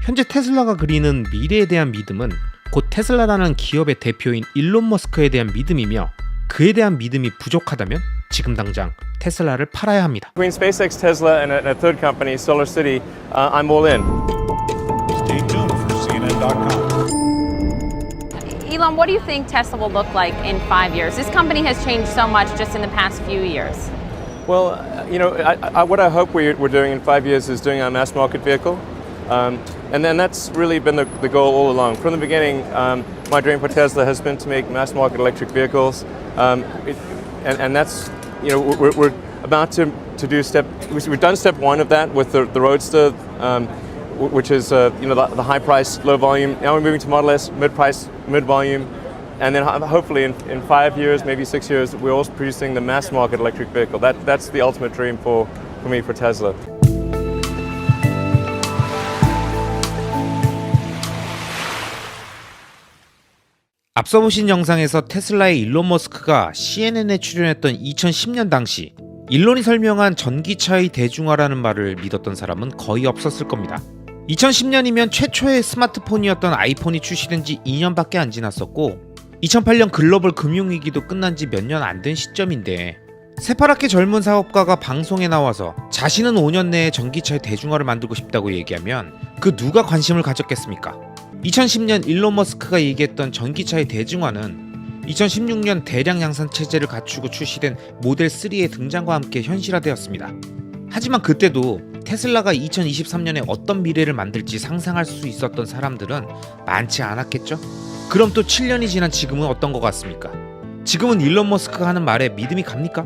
현재 테슬라가 그리는 미래에 대한 믿음은 곧 테슬라라는 기업의 대표인 일론 머스크에 대한 믿음이며 그에 대한 믿음이 부족하다면 지금 당장 테슬라를 팔아야 합니다. Between SpaceX, Tesla, and a third company, SolarCity, I'm all in. Stay tuned for CNN.com. Elon, what do you think Tesla will look like in 5 years? This company has changed so much just in the past few years. Well, what I hope we're doing in 5 years is doing our mass market vehicle. And then that's really been the goal all along. From the beginning, my dream for Tesla has been to make mass market electric vehicles. And that's, we're about to do we've done step one of that with the Roadster, which is, the high price, low volume. Now we're moving to Model S, mid price, mid volume. And then hopefully in 5 years, maybe 6 years, we're also producing the mass market electric vehicle. That's the ultimate dream for me, for Tesla. 앞서 보신 영상에서 테슬라의 일론 머스크가 CNN에 출연했던 2010년 당시 일론이 설명한 전기차의 대중화라는 말을 믿었던 사람은 거의 없었을 겁니다. 2010년이면 최초의 스마트폰이었던 아이폰이 출시된 지 2년밖에 안 지났었고 2008년 글로벌 금융위기도 끝난 지 몇 년 안 된 시점인데 새파랗게 젊은 사업가가 방송에 나와서 자신은 5년 내에 전기차의 대중화를 만들고 싶다고 얘기하면 그 누가 관심을 가졌겠습니까? 2010년 일론 머스크가 얘기했던 전기차의 대중화는 2016년 대량 양산 체제를 갖추고 출시된 모델 3의 등장과 함께 현실화되었습니다. 하지만 그때도 테슬라가 2023년에 어떤 미래를 만들지 상상할 수 있었던 사람들은 많지 않았겠죠? 그럼 또 7년이 지난 지금은 어떤 것 같습니까? 지금은 일론 머스크가 하는 말에 믿음이 갑니까?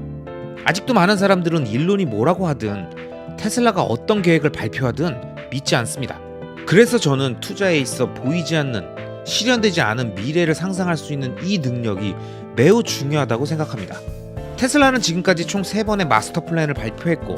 아직도 많은 사람들은 일론이 뭐라고 하든 테슬라가 어떤 계획을 발표하든 믿지 않습니다. 그래서 저는 투자에 있어 보이지 않는, 실현되지 않은 미래를 상상할 수 있는 이 능력이 매우 중요하다고 생각합니다. 테슬라는 지금까지 총 3번의 마스터 플랜을 발표했고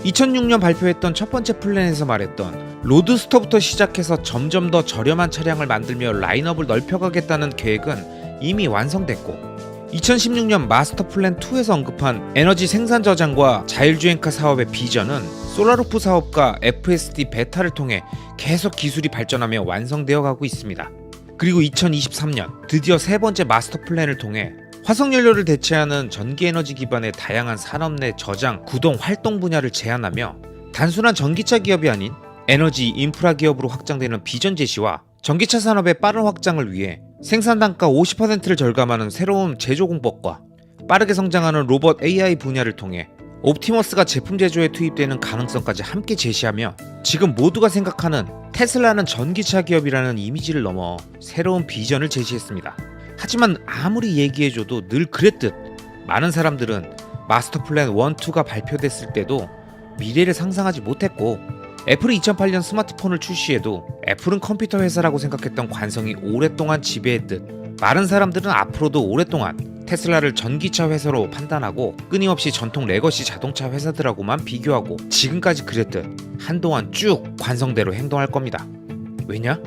2006년 발표했던 첫 번째 플랜에서 말했던 로드스터부터 시작해서 점점 더 저렴한 차량을 만들며 라인업을 넓혀가겠다는 계획은 이미 완성됐고 2016년 마스터 플랜 2에서 언급한 에너지 생산 저장과 자율주행카 사업의 비전은 솔라루프 사업과 FSD 베타를 통해 계속 기술이 발전하며 완성되어 가고 있습니다. 그리고 2023년 드디어 세 번째 마스터 플랜을 통해 화석연료를 대체하는 전기에너지 기반의 다양한 산업 내 저장, 구동, 활동 분야를 제한하며 단순한 전기차 기업이 아닌 에너지 인프라 기업으로 확장되는 비전 제시와 전기차 산업의 빠른 확장을 위해 생산 단가 50%를 절감하는 새로운 제조 공법과 빠르게 성장하는 로봇 AI 분야를 통해 옵티머스가 제품 제조에 투입되는 가능성까지 함께 제시하며 지금 모두가 생각하는 테슬라는 전기차 기업이라는 이미지를 넘어 새로운 비전을 제시했습니다. 하지만 아무리 얘기해줘도 늘 그랬듯 많은 사람들은 마스터 플랜 1, 2가 발표됐을 때도 미래를 상상하지 못했고 애플이 2008년 스마트폰을 출시해도 애플은 컴퓨터 회사라고 생각했던 관성이 오랫동안 지배했듯 많은 사람들은 앞으로도 오랫동안 테슬라를 전기차 회사로 판단하고 끊임없이 전통 레거시 자동차 회사들하고만 비교하고 지금까지 그랬듯 한동안 쭉 관성대로 행동할 겁니다. 왜냐?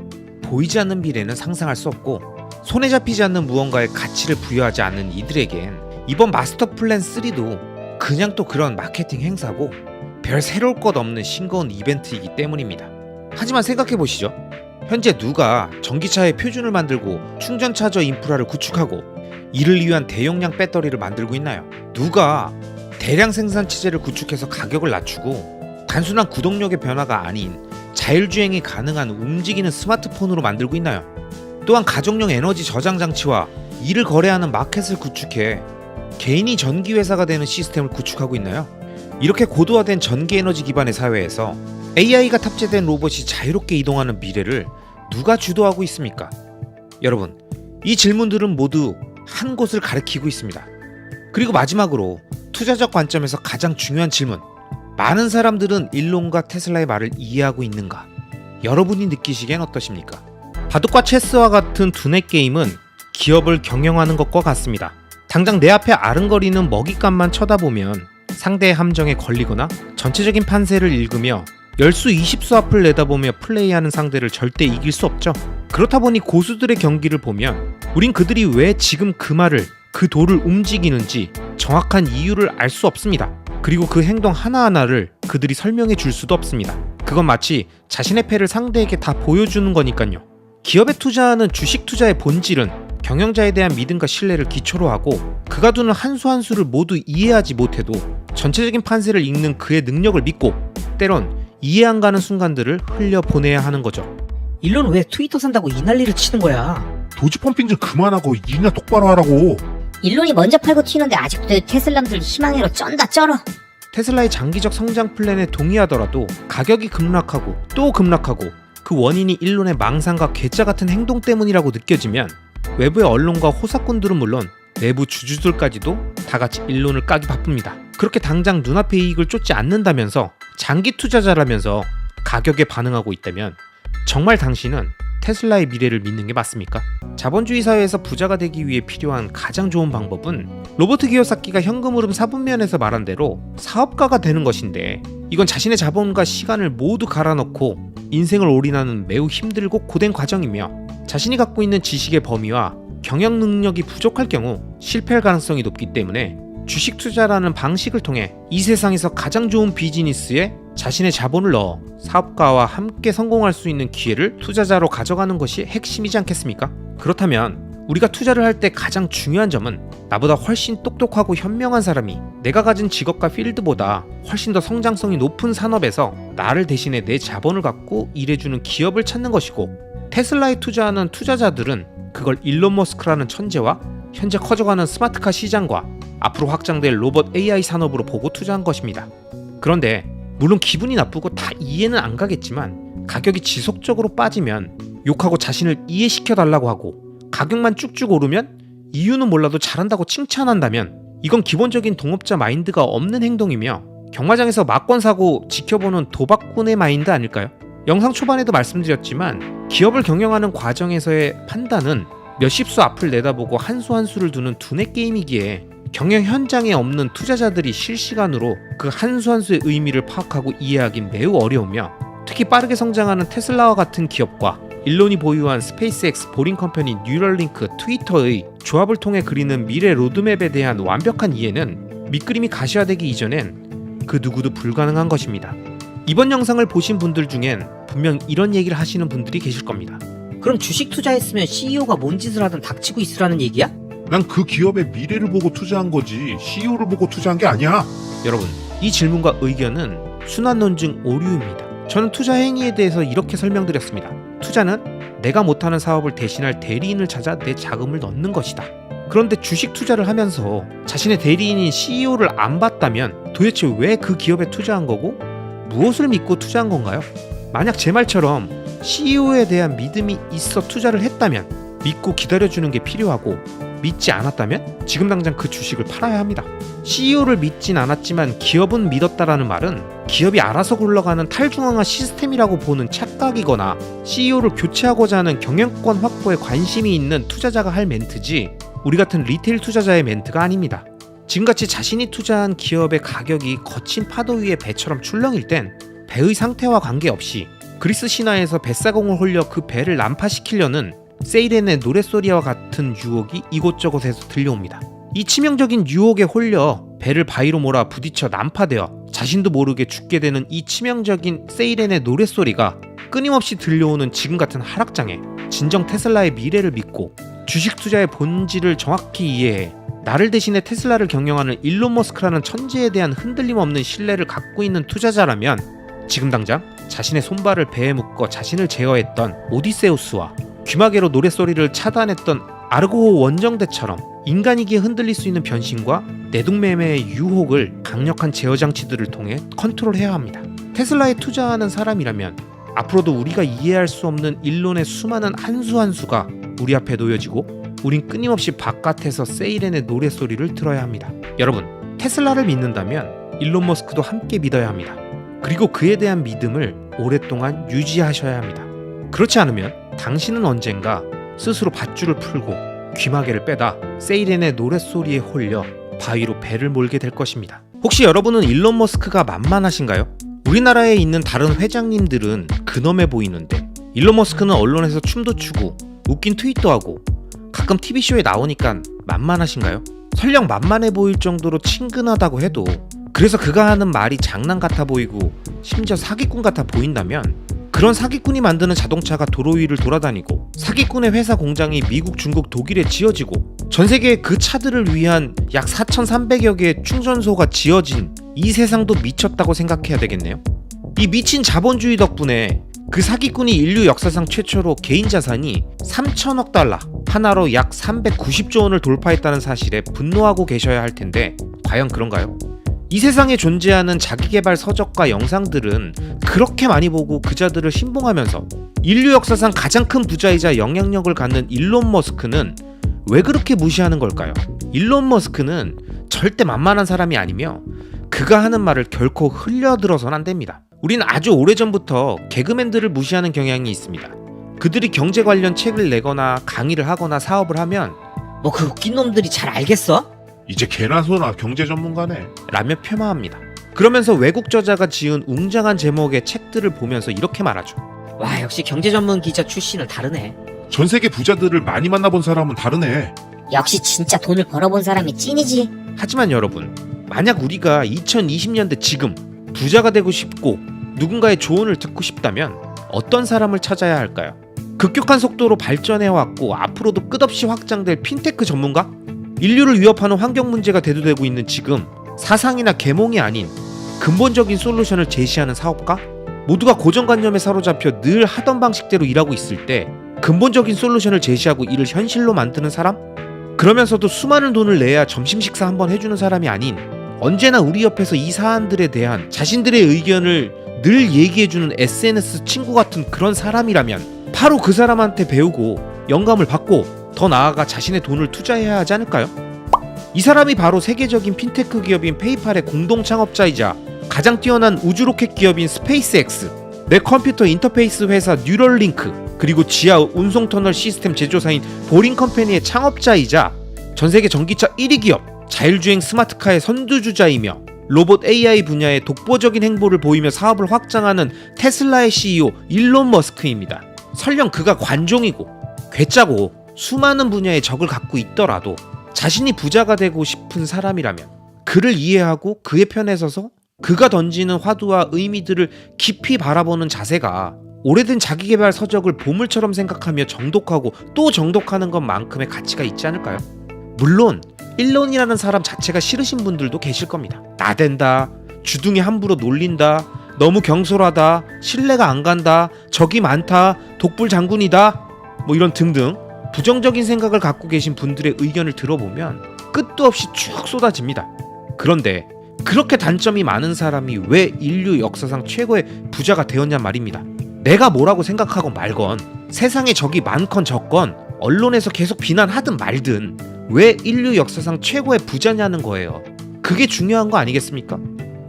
보이지 않는 미래는 상상할 수 없고 손에 잡히지 않는 무언가에 가치를 부여하지 않는 이들에겐 이번 마스터 플랜 3도 그냥 또 그런 마케팅 행사고 별 새로울 것 없는 싱거운 이벤트이기 때문입니다. 하지만 생각해보시죠. 현재 누가 전기차의 표준을 만들고 충전 차저 인프라를 구축하고 이를 위한 대용량 배터리를 만들고 있나요? 누가 대량 생산 체제를 구축해서 가격을 낮추고 단순한 구동력의 변화가 아닌 자율주행이 가능한 움직이는 스마트폰으로 만들고 있나요? 또한 가정용 에너지 저장 장치와 이를 거래하는 마켓을 구축해 개인이 전기회사가 되는 시스템을 구축하고 있나요? 이렇게 고도화된 전기에너지 기반의 사회에서 AI가 탑재된 로봇이 자유롭게 이동하는 미래를 누가 주도하고 있습니까? 여러분, 이 질문들은 모두 한 곳을 가리키고 있습니다. 그리고 마지막으로 투자적 관점에서 가장 중요한 질문, 많은 사람들은 일론과 테슬라의 말을 이해하고 있는가? 여러분이 느끼시기엔 어떠십니까? 바둑과 체스와 같은 두뇌 게임은 기업을 경영하는 것과 같습니다. 당장 내 앞에 아른거리는 먹잇감만 쳐다보면 상대의 함정에 걸리거나 전체적인 판세를 읽으며 열수 20수 앞을 내다보며 플레이하는 상대를 절대 이길 수 없죠. 그렇다 보니 고수들의 경기를 보면 우린 그들이 왜 지금 그 말을, 그 돌을 움직이는지 정확한 이유를 알 수 없습니다. 그리고 그 행동 하나하나를 그들이 설명해 줄 수도 없습니다. 그건 마치 자신의 패를 상대에게 다 보여주는 거니까요. 기업에 투자하는 주식 투자의 본질은 경영자에 대한 믿음과 신뢰를 기초로 하고 그가 두는 한 수 한 수를 모두 이해하지 못해도 전체적인 판세를 읽는 그의 능력을 믿고 때론 이해 안 가는 순간들을 흘려보내야 하는 거죠. 일론 왜 트위터 산다고 이 난리를 치는 거야? 도지 펌핑 좀 그만하고 일이나 똑바로 하라고. 일론이 먼저 팔고 튀는데 아직도 테슬라들 희망으로 쩐다 쩔어. 테슬라의 장기적 성장 플랜에 동의하더라도 가격이 급락하고 또 급락하고 그 원인이 일론의 망상과 괴짜 같은 행동 때문이라고 느껴지면 외부의 언론과 호사꾼들은 물론 내부 주주들까지도 다 같이 일론을 까기 바쁩니다. 그렇게 당장 눈앞의 이익을 쫓지 않는다면서 장기 투자자라면서 가격에 반응하고 있다면 정말 당신은 테슬라의 미래를 믿는 게 맞습니까? 자본주의 사회에서 부자가 되기 위해 필요한 가장 좋은 방법은 로버트 기요사키가 현금 흐름 4분면에서 말한 대로 사업가가 되는 것인데 이건 자신의 자본과 시간을 모두 갈아넣고 인생을 올인하는 매우 힘들고 고된 과정이며 자신이 갖고 있는 지식의 범위와 경영 능력이 부족할 경우 실패할 가능성이 높기 때문에 주식 투자라는 방식을 통해 이 세상에서 가장 좋은 비즈니스에 자신의 자본을 넣어 사업가와 함께 성공할 수 있는 기회를 투자자로 가져가는 것이 핵심이지 않겠습니까? 그렇다면 우리가 투자를 할 때 가장 중요한 점은 나보다 훨씬 똑똑하고 현명한 사람이 내가 가진 직업과 필드보다 훨씬 더 성장성이 높은 산업에서 나를 대신해 내 자본을 갖고 일해주는 기업을 찾는 것이고 테슬라에 투자하는 투자자들은 그걸 일론 머스크라는 천재와 현재 커져가는 스마트카 시장과 앞으로 확장될 로봇 AI 산업으로 보고 투자한 것입니다. 그런데 물론 기분이 나쁘고 다 이해는 안 가겠지만 가격이 지속적으로 빠지면 욕하고 자신을 이해시켜달라고 하고 가격만 쭉쭉 오르면 이유는 몰라도 잘한다고 칭찬한다면 이건 기본적인 동업자 마인드가 없는 행동이며 경마장에서 막권 사고 지켜보는 도박꾼의 마인드 아닐까요? 영상 초반에도 말씀드렸지만 기업을 경영하는 과정에서의 판단은 몇십 수 앞을 내다보고 한 수 한 수를 두는 두뇌 게임이기에 경영 현장에 없는 투자자들이 실시간으로 그 한 수 한 수의 의미를 파악하고 이해하기 매우 어려우며 특히 빠르게 성장하는 테슬라와 같은 기업과 일론이 보유한 스페이스X, 보링컴퍼니, 뉴럴링크, 트위터의 조합을 통해 그리는 미래 로드맵에 대한 완벽한 이해는 밑그림이 가시화되기 이전엔 그 누구도 불가능한 것입니다. 이번 영상을 보신 분들 중엔 분명 이런 얘기를 하시는 분들이 계실 겁니다. 그럼 주식 투자했으면 CEO가 뭔 짓을 하든 닥치고 있으라는 얘기야? 난 그 기업의 미래를 보고 투자한 거지 CEO를 보고 투자한 게 아니야. 여러분, 이 질문과 의견은 순환 논증 오류입니다. 저는 투자 행위에 대해서 이렇게 설명드렸습니다. 투자는 내가 못하는 사업을 대신할 대리인을 찾아 내 자금을 넣는 것이다. 그런데 주식 투자를 하면서 자신의 대리인인 CEO를 안 봤다면 도대체 왜 그 기업에 투자한 거고 무엇을 믿고 투자한 건가요? 만약 제 말처럼 CEO에 대한 믿음이 있어 투자를 했다면 믿고 기다려주는 게 필요하고 믿지 않았다면 지금 당장 그 주식을 팔아야 합니다. CEO를 믿진 않았지만 기업은 믿었다라는 말은 기업이 알아서 굴러가는 탈중앙화 시스템이라고 보는 착각이거나 CEO를 교체하고자 하는 경영권 확보에 관심이 있는 투자자가 할 멘트지 우리 같은 리테일 투자자의 멘트가 아닙니다. 지금같이 자신이 투자한 기업의 가격이 거친 파도 위의 배처럼 출렁일 땐 배의 상태와 관계없이 그리스 신화에서 뱃사공을 홀려 그 배를 난파시키려는 세이렌의 노랫소리와 같은 유혹이 이곳저곳에서 들려옵니다. 이 치명적인 유혹에 홀려 배를 바위로 몰아 부딪혀 난파되어 자신도 모르게 죽게 되는 이 치명적인 세이렌의 노랫소리가 끊임없이 들려오는 지금 같은 하락장에 진정 테슬라의 미래를 믿고 주식 투자의 본질을 정확히 이해해 나를 대신해 테슬라를 경영하는 일론 머스크라는 천재에 대한 흔들림 없는 신뢰를 갖고 있는 투자자라면 지금 당장 자신의 손발을 배에 묶어 자신을 제어했던 오디세우스와 귀마개로 노랫소리를 차단했던 아르고 원정대처럼 인간이기에 흔들릴 수 있는 변신과 내동매매의 유혹을 강력한 제어 장치들을 통해 컨트롤해야 합니다. 테슬라에 투자하는 사람이라면 앞으로도 우리가 이해할 수 없는 일론의 수많은 한 수 한 수가 우리 앞에 놓여지고 우린 끊임없이 바깥에서 세이렌의 노랫소리를 들어야 합니다. 여러분, 테슬라를 믿는다면 일론 머스크도 함께 믿어야 합니다. 그리고 그에 대한 믿음을 오랫동안 유지하셔야 합니다. 그렇지 않으면 당신은 언젠가 스스로 밧줄을 풀고 귀마개를 빼다 세이렌의 노랫소리에 홀려 바위로 배를 몰게 될 것입니다. 혹시 여러분은 일론 머스크가 만만하신가요? 우리나라에 있는 다른 회장님들은 근엄해 보이는데 일론 머스크는 언론에서 춤도 추고 웃긴 트윗도 하고 가끔 TV쇼에 나오니까 만만하신가요? 설령 만만해 보일 정도로 친근하다고 해도 그래서 그가 하는 말이 장난 같아 보이고 심지어 사기꾼 같아 보인다면 그런 사기꾼이 만드는 자동차가 도로 위를 돌아다니고 사기꾼의 회사 공장이 미국, 중국, 독일에 지어지고 전 세계에 그 차들을 위한 약 4,300여 개의 충전소가 지어진 이 세상도 미쳤다고 생각해야 되겠네요. 이 미친 자본주의 덕분에 그 사기꾼이 인류 역사상 최초로 개인 자산이 3천억 달러, 하나로 약 390조 원을 돌파했다는 사실에 분노하고 계셔야 할 텐데 과연 그런가요? 이 세상에 존재하는 자기계발 서적과 영상들은 그렇게 많이 보고 그자들을 신봉하면서 인류 역사상 가장 큰 부자이자 영향력을 갖는 일론 머스크는 왜 그렇게 무시하는 걸까요? 일론 머스크는 절대 만만한 사람이 아니며 그가 하는 말을 결코 흘려들어선 안 됩니다. 우린 아주 오래전부터 개그맨들을 무시하는 경향이 있습니다. 그들이 경제 관련 책을 내거나 강의를 하거나 사업을 하면 뭐 그 웃긴 놈들이 잘 알겠어? 이제 개나 소나 경제 전문가네. 라며 폄하합니다. 그러면서 외국 저자가 지은 웅장한 제목의 책들을 보면서 이렇게 말하죠. 와, 역시 경제 전문 기자 출신은 다르네. 전 세계 부자들을 많이 만나본 사람은 다르네. 역시 진짜 돈을 벌어본 사람이 찐이지. 하지만 여러분, 만약 우리가 2020년대 지금 부자가 되고 싶고 누군가의 조언을 듣고 싶다면 어떤 사람을 찾아야 할까요? 급격한 속도로 발전해왔고 앞으로도 끝없이 확장될 핀테크 전문가? 인류를 위협하는 환경 문제가 대두되고 있는 지금 사상이나 계몽이 아닌 근본적인 솔루션을 제시하는 사업가? 모두가 고정관념에 사로잡혀 늘 하던 방식대로 일하고 있을 때 근본적인 솔루션을 제시하고 이를 현실로 만드는 사람? 그러면서도 수많은 돈을 내야 점심 식사 한번 해주는 사람이 아닌 언제나 우리 옆에서 이 사안들에 대한 자신들의 의견을 늘 얘기해주는 SNS 친구 같은 그런 사람이라면 바로 그 사람한테 배우고 영감을 받고 더 나아가 자신의 돈을 투자해야 하지 않을까요? 이 사람이 바로 세계적인 핀테크 기업인 페이팔의 공동 창업자이자 가장 뛰어난 우주로켓 기업인 스페이스X, 내 컴퓨터 인터페이스 회사 뉴럴링크, 그리고 지하 운송터널 시스템 제조사인 보링컴퍼니의 창업자이자 전세계 전기차 1위 기업, 자율주행 스마트카의 선두주자이며 로봇 AI 분야의 독보적인 행보를 보이며 사업을 확장하는 테슬라의 CEO 일론 머스크입니다. 설령 그가 관종이고 괴짜고 수많은 분야의 적을 갖고 있더라도 자신이 부자가 되고 싶은 사람이라면 그를 이해하고 그의 편에 서서 그가 던지는 화두와 의미들을 깊이 바라보는 자세가 오래된 자기계발 서적을 보물처럼 생각하며 정독하고 또 정독하는 것만큼의 가치가 있지 않을까요? 물론 일론이라는 사람 자체가 싫으신 분들도 계실 겁니다. 나댄다, 주둥이 함부로 놀린다, 너무 경솔하다, 신뢰가 안 간다, 적이 많다, 독불 장군이다, 뭐 이런 등등 부정적인 생각을 갖고 계신 분들의 의견을 들어보면 끝도 없이 쭉 쏟아집니다. 그런데 그렇게 단점이 많은 사람이 왜 인류 역사상 최고의 부자가 되었냔 말입니다. 내가 뭐라고 생각하건 말건, 세상에 적이 많건 적건, 언론에서 계속 비난하든 말든 왜 인류 역사상 최고의 부자냐는 거예요. 그게 중요한 거 아니겠습니까?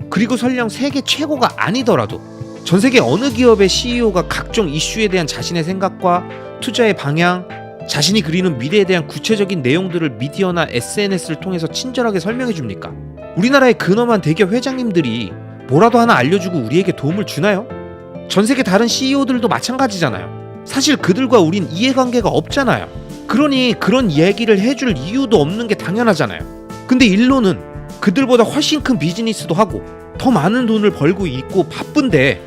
그리고 설령 세계 최고가 아니더라도 전 세계 어느 기업의 CEO가 각종 이슈에 대한 자신의 생각과 투자의 방향, 자신이 그리는 미래에 대한 구체적인 내용들을 미디어나 SNS를 통해서 친절하게 설명해 줍니까? 우리나라의 근엄한 대기업 회장님들이 뭐라도 하나 알려주고 우리에게 도움을 주나요? 전 세계 다른 CEO들도 마찬가지잖아요. 사실 그들과 우린 이해관계가 없잖아요. 그러니 그런 얘기를 해줄 이유도 없는 게 당연하잖아요. 근데 일론은 그들보다 훨씬 큰 비즈니스도 하고 더 많은 돈을 벌고 있고 바쁜데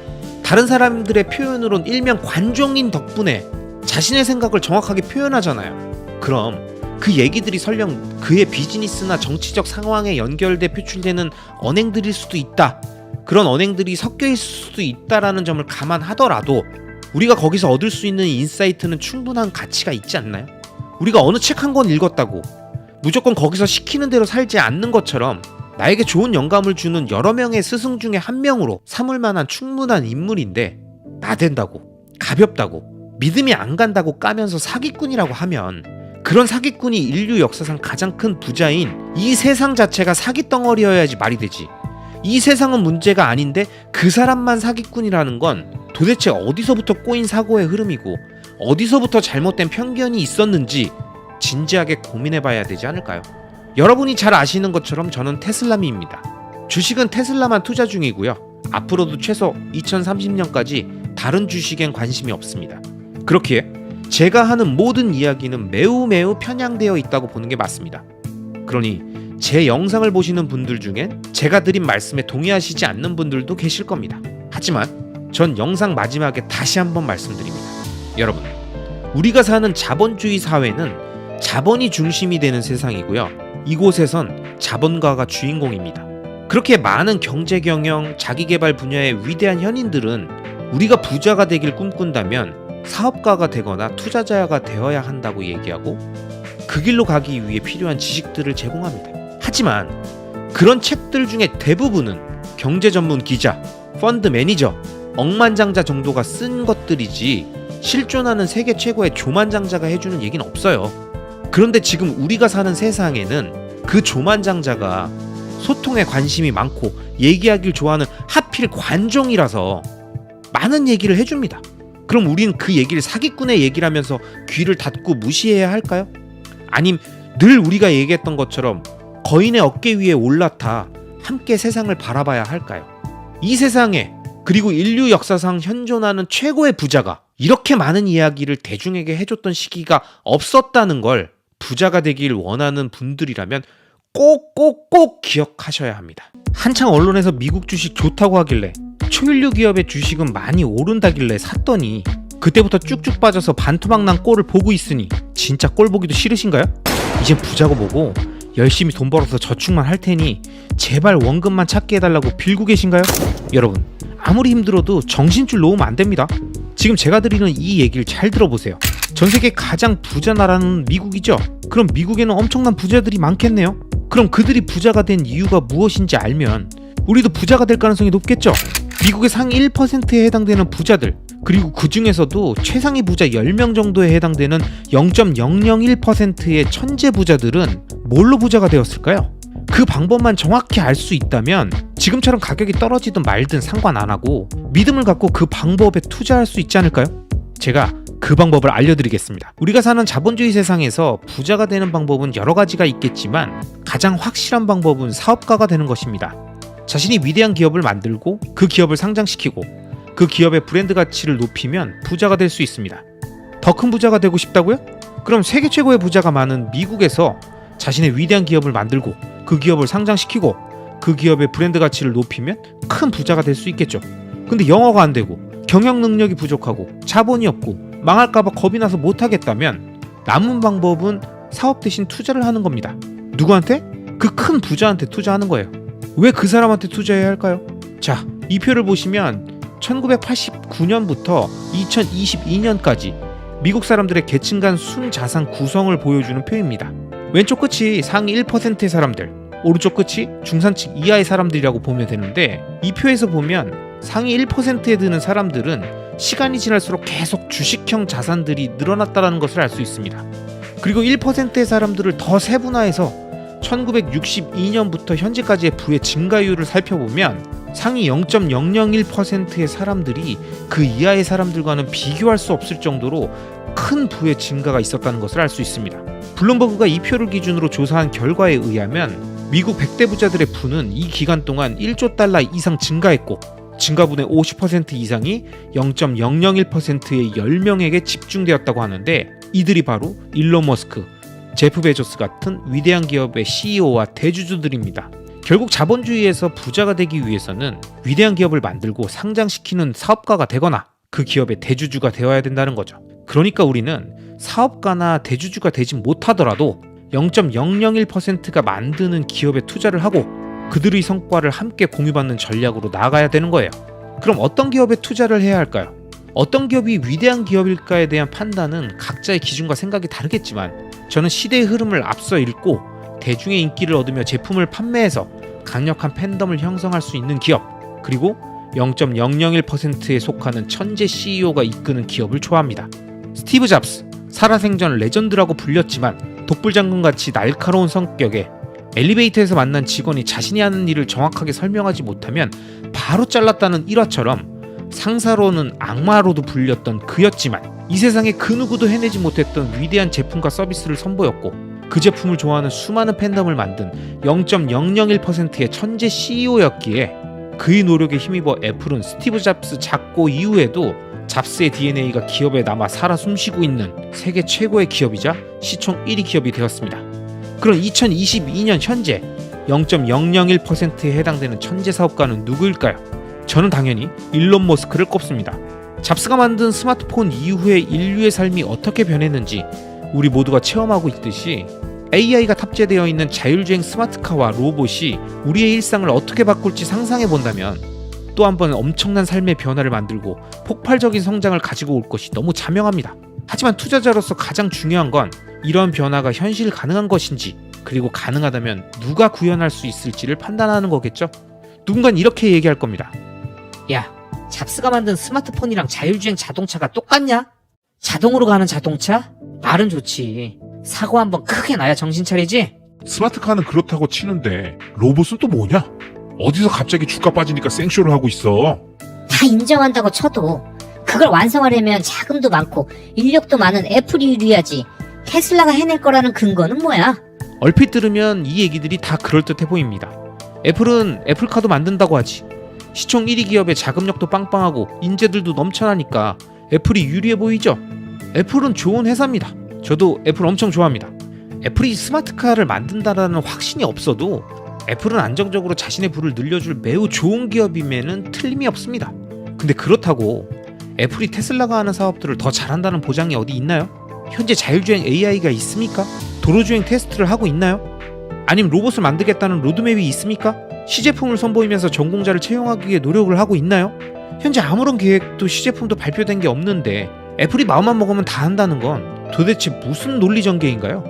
다른 사람들의 표현으론 일명 관종인 덕분에 자신의 생각을 정확하게 표현하잖아요. 그럼 그 얘기들이 설령 그의 비즈니스나 정치적 상황에 연결돼 표출되는 언행들일 수도 있다. 그런 언행들이 섞여 있을 수도 있다라는 점을 감안하더라도 우리가 거기서 얻을 수 있는 인사이트는 충분한 가치가 있지 않나요? 우리가 어느 책 한 권 읽었다고 무조건 거기서 시키는 대로 살지 않는 것처럼 나에게 좋은 영감을 주는 여러 명의 스승 중에 한 명으로 삼을 만한 충분한 인물인데 나댄다고, 가볍다고, 믿음이 안 간다고 까면서 사기꾼이라고 하면 그런 사기꾼이 인류 역사상 가장 큰 부자인 이 세상 자체가 사기덩어리여야지 말이 되지. 이 세상은 문제가 아닌데 그 사람만 사기꾼이라는 건 도대체 어디서부터 꼬인 사고의 흐름이고 어디서부터 잘못된 편견이 있었는지 진지하게 고민해봐야 되지 않을까요? 여러분이 잘 아시는 것처럼 저는 테슬라미입니다. 주식은 테슬라만 투자 중이고요. 앞으로도 최소 2030년까지 다른 주식엔 관심이 없습니다. 그렇기에 제가 하는 모든 이야기는 매우 편향되어 있다고 보는 게 맞습니다. 그러니 제 영상을 보시는 분들 중엔 제가 드린 말씀에 동의하시지 않는 분들도 계실 겁니다. 하지만 전 영상 마지막에 다시 한번 말씀드립니다. 여러분, 우리가 사는 자본주의 사회는 자본이 중심이 되는 세상이고요. 이곳에선 자본가가 주인공입니다. 그렇게 많은 경제 경영, 자기개발 분야의 위대한 현인들은 우리가 부자가 되길 꿈꾼다면 사업가가 되거나 투자자가 되어야 한다고 얘기하고 그 길로 가기 위해 필요한 지식들을 제공합니다. 하지만 그런 책들 중에 대부분은 경제 전문 기자, 펀드 매니저, 억만장자 정도가 쓴 것들이지 실존하는 세계 최고의 조만장자가 해주는 얘기는 없어요. 그런데 지금 우리가 사는 세상에는 그 조만장자가 소통에 관심이 많고 얘기하길 좋아하는 하필 관종이라서 많은 얘기를 해줍니다. 그럼 우린 그 얘기를 사기꾼의 얘기라면서 귀를 닫고 무시해야 할까요? 아님 늘 우리가 얘기했던 것처럼 거인의 어깨 위에 올라타 함께 세상을 바라봐야 할까요? 이 세상에 그리고 인류 역사상 현존하는 최고의 부자가 이렇게 많은 이야기를 대중에게 해줬던 시기가 없었다는 걸 부자가 되길 원하는 분들이라면 꼭 기억하셔야 합니다. 한창 언론에서 미국 주식 좋다고 하길래 초일류 기업의 주식은 많이 오른다길래 샀더니 그때부터 쭉쭉 빠져서 반토막 난 꼴을 보고 있으니 진짜 꼴 보기도 싫으신가요? 이젠 부자고 뭐고 열심히 돈 벌어서 저축만 할 테니 제발 원금만 찾게 해달라고 빌고 계신가요? 여러분, 아무리 힘들어도 정신줄 놓으면 안 됩니다. 지금 제가 드리는 이 얘기를 잘 들어보세요. 전 세계 가장 부자 나라는 미국이죠? 그럼 미국에는 엄청난 부자들이 많겠네요? 그럼 그들이 부자가 된 이유가 무엇인지 알면 우리도 부자가 될 가능성이 높겠죠? 미국의 상위 1%에 해당되는 부자들, 그리고 그 중에서도 최상위 부자 10명 정도에 해당되는 0.001%의 천재 부자들은 뭘로 부자가 되었을까요? 그 방법만 정확히 알 수 있다면 지금처럼 가격이 떨어지든 말든 상관 안 하고 믿음을 갖고 그 방법에 투자할 수 있지 않을까요? 제가 그 방법을 알려드리겠습니다. 우리가 사는 자본주의 세상에서 부자가 되는 방법은 여러 가지가 있겠지만 가장 확실한 방법은 사업가가 되는 것입니다. 자신이 위대한 기업을 만들고 그 기업을 상장시키고 그 기업의 브랜드 가치를 높이면 부자가 될 수 있습니다. 더 큰 부자가 되고 싶다고요? 그럼 세계 최고의 부자가 많은 미국에서 자신의 위대한 기업을 만들고 그 기업을 상장시키고 그 기업의 브랜드 가치를 높이면 큰 부자가 될 수 있겠죠. 근데 영어가 안 되고 경영 능력이 부족하고 자본이 없고 망할까봐 겁이 나서 못하겠다면 남은 방법은 사업 대신 투자를 하는 겁니다. 누구한테? 그 큰 부자한테 투자하는 거예요. 왜 그 사람한테 투자해야 할까요? 자, 이 표를 보시면 1989년부터 2022년까지 미국 사람들의 계층 간 순자산 구성을 보여주는 표입니다. 왼쪽 끝이 상위 1%의 사람들, 오른쪽 끝이 중산층 이하의 사람들이라고 보면 되는데 이 표에서 보면 상위 1%에 드는 사람들은 시간이 지날수록 계속 주식형 자산들이 늘어났다는 것을 알 수 있습니다. 그리고 1%의 사람들을 더 세분화해서 1962년부터 현재까지의 부의 증가율을 살펴보면 상위 0.001%의 사람들이 그 이하의 사람들과는 비교할 수 없을 정도로 큰 부의 증가가 있었다는 것을 알 수 있습니다. 블룸버그가 이 표를 기준으로 조사한 결과에 의하면 미국 100대 부자들의 부는 이 기간 동안 1조 달러 이상 증가했고 증가분의 50% 이상이 0.001%의 10명에게 집중되었다고 하는데 이들이 바로 일론 머스크, 제프 베조스 같은 위대한 기업의 CEO와 대주주들입니다. 결국 자본주의에서 부자가 되기 위해서는 위대한 기업을 만들고 상장시키는 사업가가 되거나 그 기업의 대주주가 되어야 된다는 거죠. 그러니까 우리는 사업가나 대주주가 되지 못하더라도 0.001%가 만드는 기업에 투자를 하고 그들의 성과를 함께 공유받는 전략으로 나아가야 되는 거예요. 그럼 어떤 기업에 투자를 해야 할까요? 어떤 기업이 위대한 기업일까에 대한 판단은 각자의 기준과 생각이 다르겠지만 저는 시대의 흐름을 앞서 읽고 대중의 인기를 얻으며 제품을 판매해서 강력한 팬덤을 형성할 수 있는 기업, 그리고 0.001%에 속하는 천재 CEO가 이끄는 기업을 좋아합니다. 스티브 잡스, 살아생전 레전드라고 불렸지만 독불장군같이 날카로운 성격에 엘리베이터에서 만난 직원이 자신이 하는 일을 정확하게 설명하지 못하면 바로 잘랐다는 일화처럼 상사로는 악마로도 불렸던 그였지만 이 세상에 그 누구도 해내지 못했던 위대한 제품과 서비스를 선보였고 그 제품을 좋아하는 수많은 팬덤을 만든 0.001%의 천재 CEO였기에 그의 노력에 힘입어 애플은 스티브 잡스 잡고 이후에도 잡스의 DNA가 기업에 남아 살아 숨쉬고 있는 세계 최고의 기업이자 시총 1위 기업이 되었습니다. 그럼 2022년 현재 0.001%에 해당되는 천재 사업가는 누구일까요? 저는 당연히 일론 머스크를 꼽습니다. 잡스가 만든 스마트폰 이후에 인류의 삶이 어떻게 변했는지 우리 모두가 체험하고 있듯이 AI가 탑재되어 있는 자율주행 스마트카와 로봇이 우리의 일상을 어떻게 바꿀지 상상해 본다면 또 한 번 엄청난 삶의 변화를 만들고 폭발적인 성장을 가지고 올 것이 너무 자명합니다. 하지만 투자자로서 가장 중요한 건 이런 변화가 현실 가능한 것인지, 그리고 가능하다면 누가 구현할 수 있을지를 판단하는 거겠죠? 누군간 이렇게 얘기할 겁니다. 야, 잡스가 만든 스마트폰이랑 자율주행 자동차가 똑같냐? 자동으로 가는 자동차? 말은 좋지. 사고 한번 크게 나야 정신 차리지? 스마트카는 그렇다고 치는데 로봇은 또 뭐냐? 어디서 갑자기 주가 빠지니까 생쇼를 하고 있어. 다 인정한다고 쳐도 그걸 완성하려면 자금도 많고 인력도 많은 애플이 유리하지. 테슬라가 해낼 거라는 근거는 뭐야? 얼핏 들으면 이 얘기들이 다 그럴듯해 보입니다. 애플은 애플카도 만든다고 하지. 시총 1위 기업의 자금력도 빵빵하고 인재들도 넘쳐나니까 애플이 유리해 보이죠? 애플은 좋은 회사입니다. 저도 애플 엄청 좋아합니다. 애플이 스마트카를 만든다라는 확신이 없어도 애플은 안정적으로 자신의 부를 늘려줄 매우 좋은 기업임에는 틀림이 없습니다. 근데 그렇다고 애플이 테슬라가 하는 사업들을 더 잘한다는 보장이 어디 있나요? 현재 자율주행 AI가 있습니까? 도로주행 테스트를 하고 있나요? 아니면 로봇을 만들겠다는 로드맵이 있습니까? 시제품을 선보이면서 전공자를 채용하기 위해 노력을 하고 있나요? 현재 아무런 계획도 시제품도 발표된 게 없는데 애플이 마음만 먹으면 다 한다는 건 도대체 무슨 논리 전개인가요?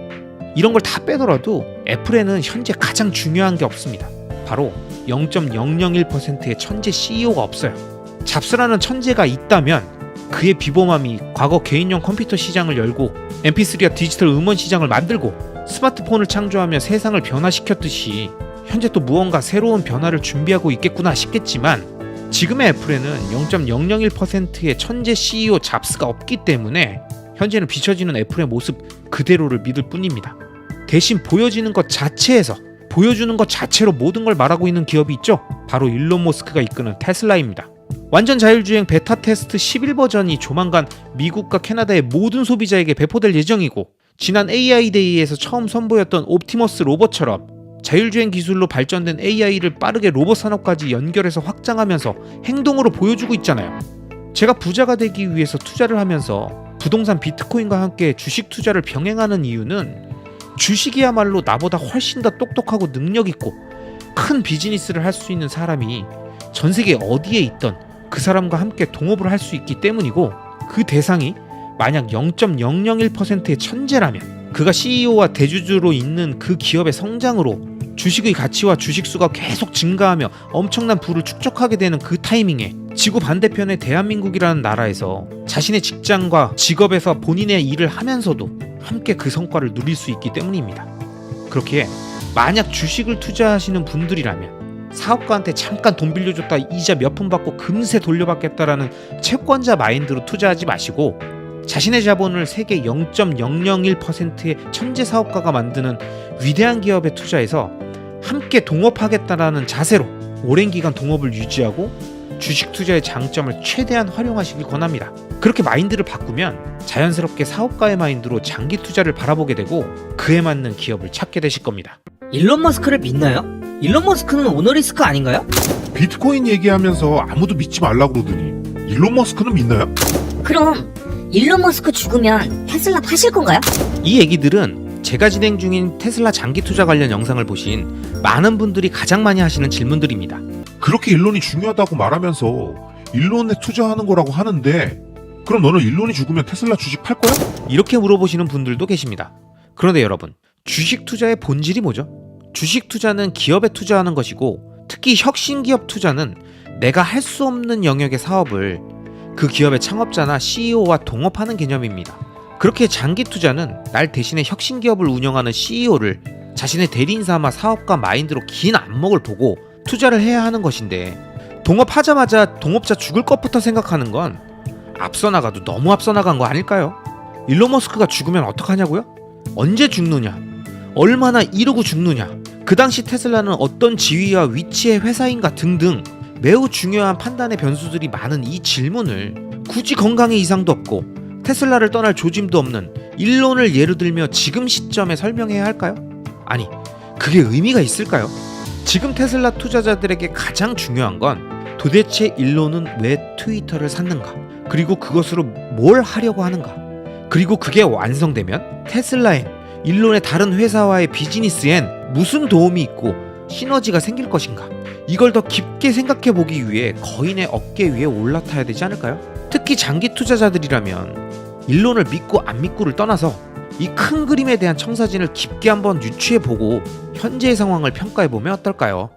이런 걸 다 빼더라도 애플에는 현재 가장 중요한 게 없습니다. 바로 0.001%의 천재 CEO가 없어요. 잡스라는 천재가 있다면 그의 비범함이 과거 개인용 컴퓨터 시장을 열고 MP3와 디지털 음원 시장을 만들고 스마트폰을 창조하며 세상을 변화시켰듯이 현재 또 무언가 새로운 변화를 준비하고 있겠구나 싶겠지만 지금의 애플에는 0.001%의 천재 CEO 잡스가 없기 때문에 현재는 비춰지는 애플의 모습 그대로를 믿을 뿐입니다. 대신 보여지는 것 자체에서 보여주는 것 자체로 모든 걸 말하고 있는 기업이 있죠. 바로 일론 머스크가 이끄는 테슬라입니다. 완전 자율주행 베타 테스트 11버전이 조만간 미국과 캐나다의 모든 소비자에게 배포될 예정이고 지난 AI 데이에서 처음 선보였던 옵티머스 로봇처럼 자율주행 기술로 발전된 AI를 빠르게 로봇 산업까지 연결해서 확장하면서 행동으로 보여주고 있잖아요. 제가 부자가 되기 위해서 투자를 하면서 부동산 비트코인과 함께 주식 투자를 병행하는 이유는 주식이야말로 나보다 훨씬 더 똑똑하고 능력있고 큰 비즈니스를 할 수 있는 사람이 전 세계 어디에 있던 그 사람과 함께 동업을 할 수 있기 때문이고, 그 대상이 만약 0.001%의 천재라면 그가 CEO와 대주주로 있는 그 기업의 성장으로 주식의 가치와 주식수가 계속 증가하며 엄청난 부를 축적하게 되는 그 타이밍에 지구 반대편의 대한민국이라는 나라에서 자신의 직장과 직업에서 본인의 일을 하면서도 함께 그 성과를 누릴 수 있기 때문입니다. 그렇기에 만약 주식을 투자하시는 분들이라면 사업가한테 잠깐 돈 빌려줬다 이자 몇 푼 받고 금세 돌려받겠다라는 채권자 마인드로 투자하지 마시고 자신의 자본을 세계 0.001%의 천재 사업가가 만드는 위대한 기업에 투자해서 함께 동업하겠다라는 자세로 오랜 기간 동업을 유지하고 주식 투자의 장점을 최대한 활용하시길 권합니다. 그렇게 마인드를 바꾸면 자연스럽게 사업가의 마인드로 장기 투자를 바라보게 되고 그에 맞는 기업을 찾게 되실 겁니다. 일론 머스크를 믿나요? 일론 머스크는 오너리스크 아닌가요? 비트코인 얘기하면서 아무도 믿지 말라고 그러더니 일론 머스크는 믿나요? 그럼 일론 머스크 죽으면 테슬라 파실 건가요? 이 얘기들은 제가 진행 중인 테슬라 장기 투자 관련 영상을 보신 많은 분들이 가장 많이 하시는 질문들입니다. 그렇게 일론이 중요하다고 말하면서 일론에 투자하는 거라고 하는데 그럼 너는 일론이 죽으면 테슬라 주식 팔 거야? 이렇게 물어보시는 분들도 계십니다. 그런데 여러분, 주식 투자의 본질이 뭐죠? 주식 투자는 기업에 투자하는 것이고 특히 혁신기업 투자는 내가 할 수 없는 영역의 사업을 그 기업의 창업자나 CEO와 동업하는 개념입니다. 그렇게 장기 투자는 날 대신에 혁신기업을 운영하는 CEO를 자신의 대리인 삼아 사업가 마인드로 긴 안목을 보고 투자를 해야 하는 것인데 동업하자마자 동업자 죽을 것부터 생각하는 건 앞서 나가도 너무 앞서 나간 거 아닐까요? 일론 머스크가 죽으면 어떡하냐고요? 언제 죽느냐? 얼마나 이러고 죽느냐? 그 당시 테슬라는 어떤 지위와 위치의 회사인가 등등 매우 중요한 판단의 변수들이 많은 이 질문을 굳이 건강에 이상도 없고 테슬라를 떠날 조짐도 없는 일론을 예로 들며 지금 시점에 설명해야 할까요? 아니, 그게 의미가 있을까요? 지금 테슬라 투자자들에게 가장 중요한 건 도대체 일론은 왜 트위터를 샀는가? 그리고 그것으로 뭘 하려고 하는가? 그리고 그게 완성되면 테슬라엔, 일론의 다른 회사와의 비즈니스엔 무슨 도움이 있고 시너지가 생길 것인가? 이걸 더 깊게 생각해 보기 위해 거인의 어깨 위에 올라타야 되지 않을까요? 특히 장기 투자자들이라면 일론을 믿고 안 믿고를 떠나서 이 큰 그림에 대한 청사진을 깊게 한번 유추해 보고 현재의 상황을 평가해 보면 어떨까요?